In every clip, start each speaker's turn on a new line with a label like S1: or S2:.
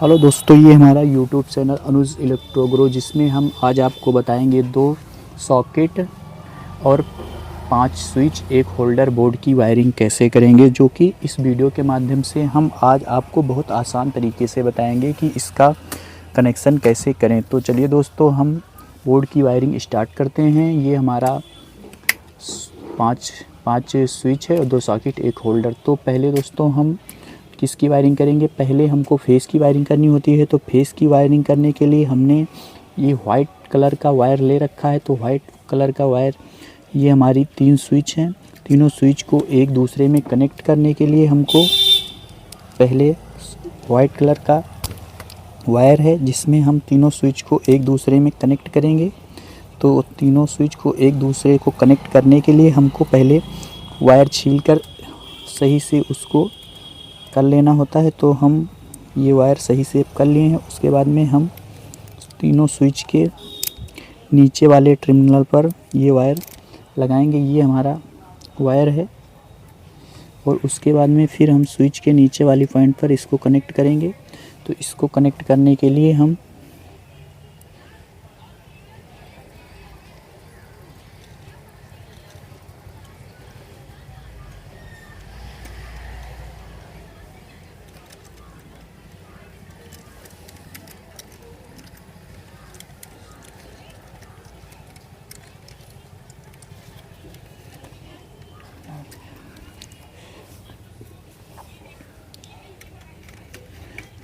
S1: Hello दोस्तों, ये हमारा यूट्यूब चैनल अनुज इलेक्ट्रोग्रो, जिसमें हम आज आपको बताएंगे 2 सॉकेट और 5 स्विच एक होल्डर बोर्ड की वायरिंग कैसे करेंगे, जो कि इस वीडियो के माध्यम से हम आज आपको बहुत आसान तरीके से बताएंगे कि इसका कनेक्शन कैसे करें। तो चलिए दोस्तों, हम बोर्ड की वायरिंग स्टार्ट करते हैं। ये हमारा 5 स्विच है और 2 सॉकेट एक होल्डर। तो पहले दोस्तों हम किसकी वायरिंग करेंगे, पहले हमको फेस की वायरिंग करनी होती है। तो फेस की वायरिंग करने के लिए हमने ये वाइट कलर का वायर ले रखा है। तो वाइट कलर का वायर, ये हमारी 3 स्विच हैं। तीनों स्विच को एक दूसरे में कनेक्ट करने के लिए हमको पहले वाइट कलर का वायर है, जिसमें हम तीनों स्विच को एक दूसरे में कनेक्ट करेंगे। तो तीनों स्विच को एक दूसरे को कनेक्ट करने के लिए हमको पहले वायर छीलकर सही से उसको कर लेना होता है। तो हम ये वायर सही से कर लिए हैं। उसके बाद में हम तीनों स्विच के नीचे वाले टर्मिनल पर ये वायर लगाएंगे। ये हमारा वायर है और उसके बाद में फिर हम स्विच के नीचे वाली पॉइंट पर इसको कनेक्ट करेंगे। तो इसको कनेक्ट करने के लिए हम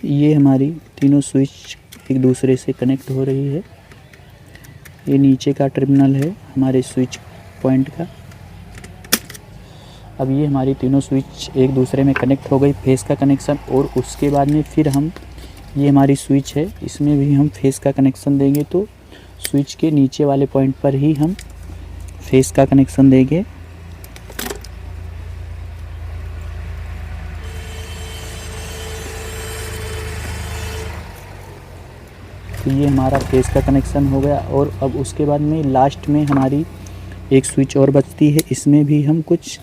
S1: ये हमारी तीनों स्विच एक दूसरे से कनेक्ट हो रही है। ये नीचे का टर्मिनल है हमारे स्विच पॉइंट का। अब ये हमारी तीनों स्विच एक दूसरे में कनेक्ट हो गई, फेस का कनेक्शन। और उसके बाद में फिर हम ये हमारी स्विच है, इसमें भी हम फेस का कनेक्शन देंगे। तो स्विच के नीचे वाले पॉइंट पर ही हम फेस का कनेक्शन देंगे। तो ये हमारा फेस का कनेक्शन हो गया। और अब उसके बाद में लास्ट में हमारी एक स्विच और बचती है, इसमें भी हम कुछ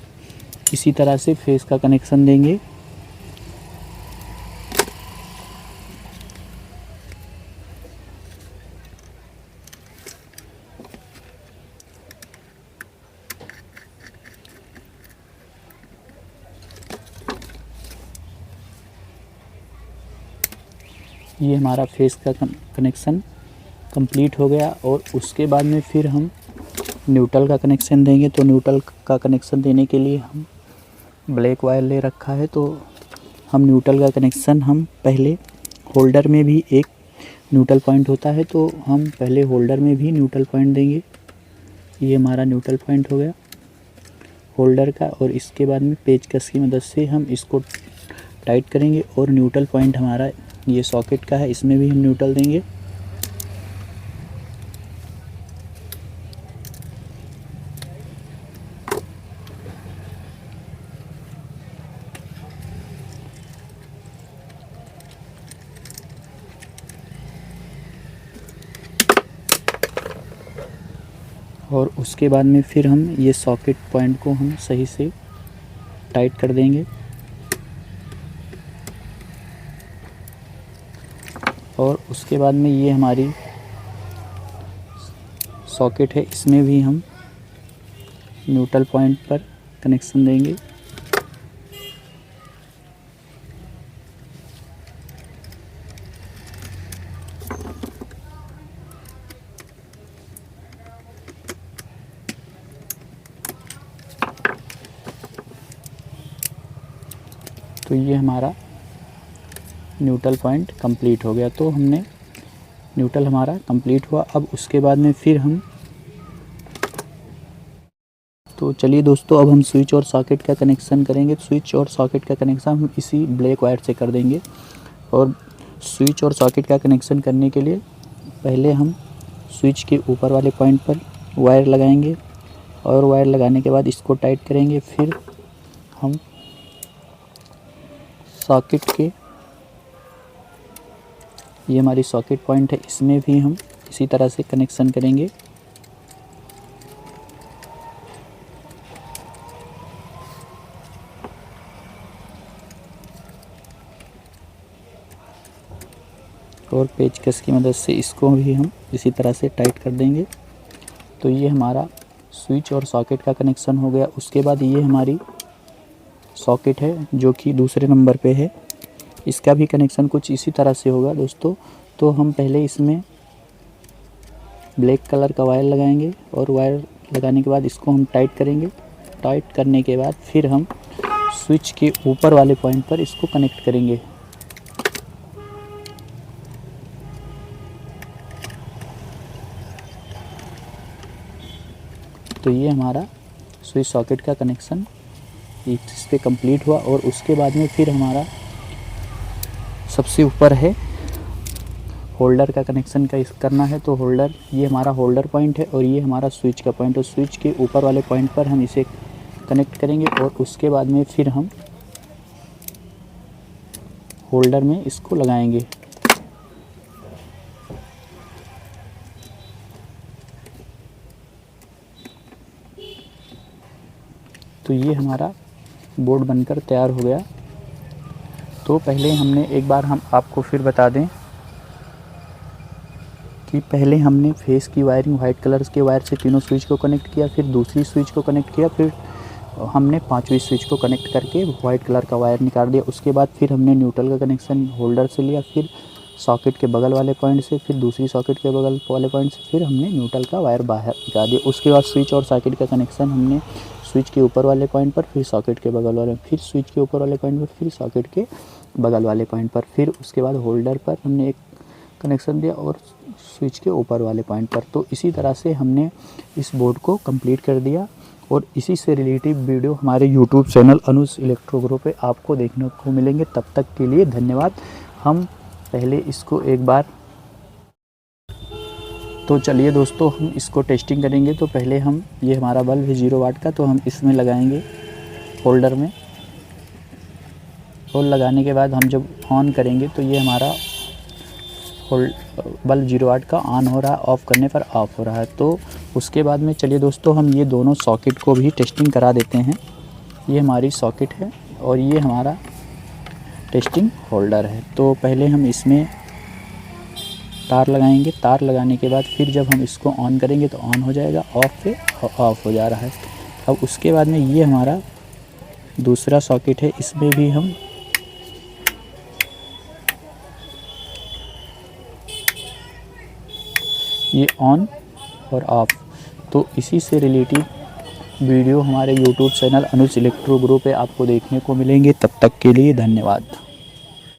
S1: इसी तरह से फेस का कनेक्शन देंगे। ये हमारा फेस का कनेक्शन कंप्लीट हो गया। और उसके बाद में फिर हम न्यूट्रल का कनेक्शन देंगे। तो न्यूट्रल का कनेक्शन देने के लिए हम ब्लैक वायर ले रखा है। तो हम न्यूट्रल का कनेक्शन हम पहले होल्डर में भी एक न्यूट्रल पॉइंट होता है, तो हम पहले होल्डर में भी न्यूट्रल पॉइंट देंगे। ये हमारा न्यूट्रल पॉइंट हो गया होल्डर का। और इसके बाद में पेचकस की मदद से हम इसको टाइट करेंगे। और न्यूट्रल पॉइंट हमारा ये सॉकेट का है, इसमें भी हम न्यूट्रल देंगे। और उसके बाद में फिर हम ये सॉकेट पॉइंट को हम सही से टाइट कर देंगे। और उसके बाद में ये हमारी सॉकेट है, इसमें भी हम न्यूट्रल पॉइंट पर कनेक्शन देंगे। तो ये हमारा न्यूट्रल पॉइंट कंप्लीट हो गया। तो हमने न्यूट्रल हमारा कंप्लीट हुआ। अब उसके बाद में फिर हम तो चलिए दोस्तों, अब हम स्विच और सॉकेट का कनेक्शन करेंगे। स्विच और सॉकेट का कनेक्शन हम इसी ब्लैक वायर से कर देंगे। और स्विच और सॉकेट का कनेक्शन करने के लिए पहले हम स्विच के ऊपर वाले पॉइंट पर वायर लगाएंगे। और वायर लगाने के बाद इसको टाइट करेंगे। फिर हम सॉकेट के, ये हमारी सॉकेट पॉइंट है, इसमें भी हम इसी तरह से कनेक्शन करेंगे। और पेचकस की मदद से इसको भी हम इसी तरह से टाइट कर देंगे। तो ये हमारा स्विच और सॉकेट का कनेक्शन हो गया। उसके बाद ये हमारी सॉकेट है जो कि दूसरे नंबर पे है, इसका भी कनेक्शन कुछ इसी तरह से होगा दोस्तों। तो हम पहले इसमें ब्लैक कलर का वायर लगाएंगे और वायर लगाने के बाद इसको हम टाइट करेंगे। टाइट करने के बाद फिर हम स्विच के ऊपर वाले पॉइंट पर इसको कनेक्ट करेंगे। तो ये हमारा स्विच सॉकेट का कनेक्शन इस पे कंप्लीट हुआ। और उसके बाद में फिर हमारा सबसे ऊपर है होल्डर का कनेक्शन का करना है। तो होल्डर, ये हमारा होल्डर पॉइंट है और ये हमारा स्विच का पॉइंट है। तो स्विच के ऊपर वाले पॉइंट पर हम इसे कनेक्ट करेंगे और उसके बाद में फिर हम होल्डर में इसको लगाएंगे। तो ये हमारा बोर्ड बनकर तैयार हो गया। तो पहले हमने एक बार हम आपको फिर बता दें कि पहले हमने फेस की वायरिंग वाइट कलर के वायर से तीनों स्विच को कनेक्ट किया, फिर दूसरी स्विच को कनेक्ट किया, फिर हमने पांचवी स्विच को कनेक्ट करके वाइट कलर का वायर निकाल दिया। उसके बाद फिर हमने न्यूट्रल का कनेक्शन होल्डर से लिया, फिर सॉकेट के बगल वाले पॉइंट से, फिर दूसरी सॉकेट के बगल वाले पॉइंट से, फिर हमने न्यूट्रल का वायर बाहर निकाल दिया। उसके बाद स्विच और सॉकेट का कनेक्शन हमने स्विच के ऊपर वाले पॉइंट पर, फिर सॉकेट के बगल वाले, फिर स्विच के ऊपर वाले पॉइंट पर, फिर सॉकेट के बगल वाले पॉइंट पर, फिर उसके बाद होल्डर पर हमने एक कनेक्शन दिया और स्विच के ऊपर वाले पॉइंट पर। तो इसी तरह से हमने इस बोर्ड को कंप्लीट कर दिया। और इसी से रिलेटिव वीडियो हमारे यूट्यूब चैनल अनुज इलेक्ट्रो ग्रुप पे आपको देखने को मिलेंगे। तब तक के लिए धन्यवाद। हम पहले इसको एक बार, तो चलिए दोस्तों हम इसको टेस्टिंग करेंगे। तो पहले हम, ये हमारा बल्ब है 0 वाट का, तो हम इसमें लगाएंगे होल्डर में। और लगाने के बाद हम जब ऑन करेंगे तो ये हमारा बल्ब 0 वाट का ऑन हो रहा है, ऑफ़ करने पर ऑफ़ हो रहा है। तो उसके बाद में चलिए दोस्तों हम ये दोनों सॉकेट को भी टेस्टिंग करा देते हैं। ये हमारी सॉकेट है और ये हमारा टेस्टिंग होल्डर है। तो पहले हम इसमें तार लगाएंगे। तार लगाने के बाद फिर जब हम इसको ऑन करेंगे तो ऑन हो जाएगा, ऑफ़ पे ऑफ़ हो जा रहा है। अब उसके बाद में ये हमारा दूसरा सॉकेट है, इसमें भी हम ये ऑन और ऑफ। तो इसी से रिलेटिव वीडियो हमारे यूट्यूब चैनल अनुज इलेक्ट्रो ग्रुप पे आपको देखने को मिलेंगे। तब तक के लिए धन्यवाद।